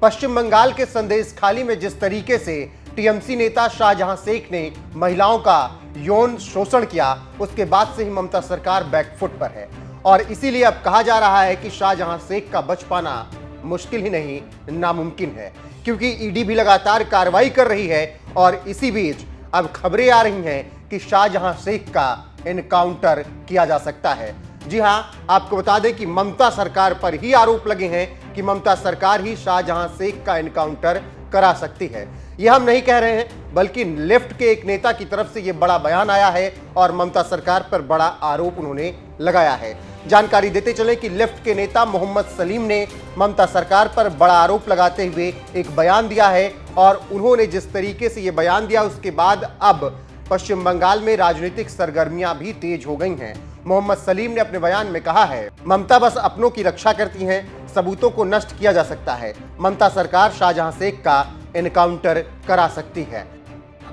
पश्चिम बंगाल के संदेशखाली में जिस तरीके से टीएमसी नेता शाहजहां शेख ने महिलाओं का यौन शोषण किया, उसके बाद से ही ममता सरकार बैकफुट पर है और इसीलिए अब कहा जा रहा है कि शाहजहां शेख का बच पाना मुश्किल ही नहीं, नामुमकिन है, क्योंकि ईडी भी लगातार कार्रवाई कर रही है और इसी बीच अब खबरें आ रही हैं कि शाहजहां शेख का एनकाउंटर किया जा सकता है। जी हां, आपको बता दें कि ममता सरकार पर ही आरोप लगे हैं कि ममता सरकार ही शाहजहां शेख का एनकाउंटर करा सकती है। यह हम नहीं कह रहे हैं, बल्कि लेफ्ट के एक नेता की तरफ से यह बड़ा बयान आया है और ममता सरकार पर बड़ा आरोप उन्होंने लगाया है। जानकारी देते चले कि लेफ्ट के नेता मोहम्मद सलीम ने ममता सरकार पर बड़ा आरोप लगाते हुए एक बयान दिया है और उन्होंने जिस तरीके से यह बयान दिया, उसके बाद अब पश्चिम बंगाल में राजनीतिक सरगर्मियां भी तेज हो गई हैं। मोहम्मद सलीम ने अपने बयान में कहा है, ममता बस अपनों की रक्षा करती हैं, सबूतों को नष्ट किया जा सकता है। ममता सरकार शाहजहां शेख का एनकाउंटर करा सकती है।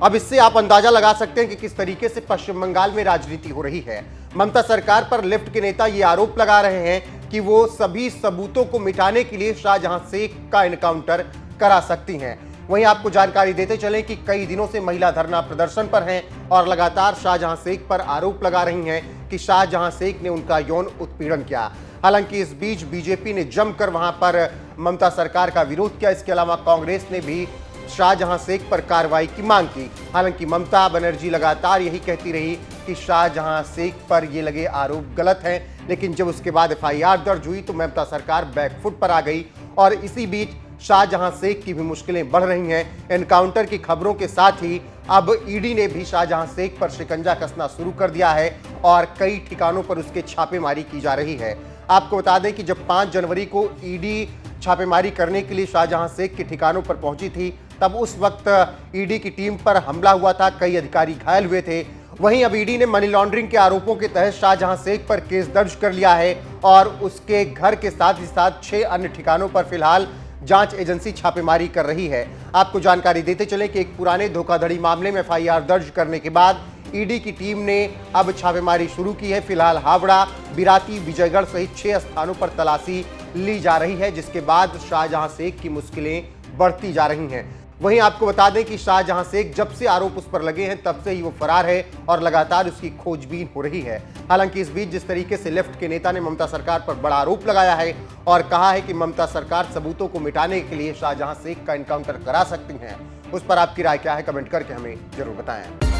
अब इससे आप अंदाजा लगा सकते हैं कि किस तरीके से पश्चिम बंगाल में राजनीति हो रही है। ममता सरकार पर लेफ्ट के नेता ये आरोप लगा रहे हैं कि वो सभी सबूतों को मिटाने के लिए शाहजहां शेख का एनकाउंटर करा सकती हैं। वहीं आपको जानकारी देते चलें कि कई दिनों से महिला धरना प्रदर्शन पर हैं और लगातार शाहजहां शेख पर आरोप लगा रही हैं कि शाहजहां शेख ने उनका यौन उत्पीड़न किया। हालांकि इस बीच बीजेपी ने जमकर वहां पर ममता सरकार का विरोध किया। इसके अलावा कांग्रेस ने भी शाहजहां शेख पर कार्रवाई की मांग की। हालांकि ममता बनर्जी लगातार यही कहती रही कि शाहजहां शेख पर ये लगे आरोप गलत हैं, लेकिन जब उसके बाद एफआईआर दर्ज हुई तो ममता सरकार बैकफुट पर आ गई और इसी बीच शाहजहां शेख की भी मुश्किलें बढ़ रही हैं। एनकाउंटर की खबरों के साथ ही अब ईडी ने भी शाहजहां शेख पर शिकंजा कसना शुरू कर दिया है और कई ठिकानों पर उसके छापेमारी की जा रही है। आपको बता दें कि जब 5 जनवरी को ईडी छापेमारी करने के लिए शाहजहां शेख के ठिकानों पर पहुंची थी, तब उस वक्त ईडी की टीम पर हमला हुआ था, कई अधिकारी घायल हुए थे। वहीं अब ईडी ने मनी लॉन्ड्रिंग के आरोपों के तहत शाहजहां शेख पर केस दर्ज कर लिया है और उसके घर के साथ ही साथ 6 अन्य ठिकानों पर फिलहाल जांच एजेंसी छापेमारी कर रही है। आपको जानकारी देते चले कि एक पुराने धोखाधड़ी मामले में एफआईआर दर्ज करने के बाद ईडी की टीम ने अब छापेमारी शुरू की है। फिलहाल हावड़ा, बिराती, विजयगढ़ सहित 6 स्थानों पर तलाशी ली जा रही है, जिसके बाद शाहजहां शेख की मुश्किलें बढ़ती जा रही हैं। वहीं आपको बता दें कि शाहजहां शेख जब से आरोप उस पर लगे हैं तब से ही वो फरार है और लगातार उसकी खोजबीन हो रही है। हालांकि इस बीच जिस तरीके से लेफ्ट के नेता ने ममता सरकार पर बड़ा आरोप लगाया है और कहा है कि ममता सरकार सबूतों को मिटाने के लिए शाहजहां शेख का एनकाउंटर करा सकती हैं, उस पर आपकी राय क्या है, कमेंट करके हमें जरूर बताएं।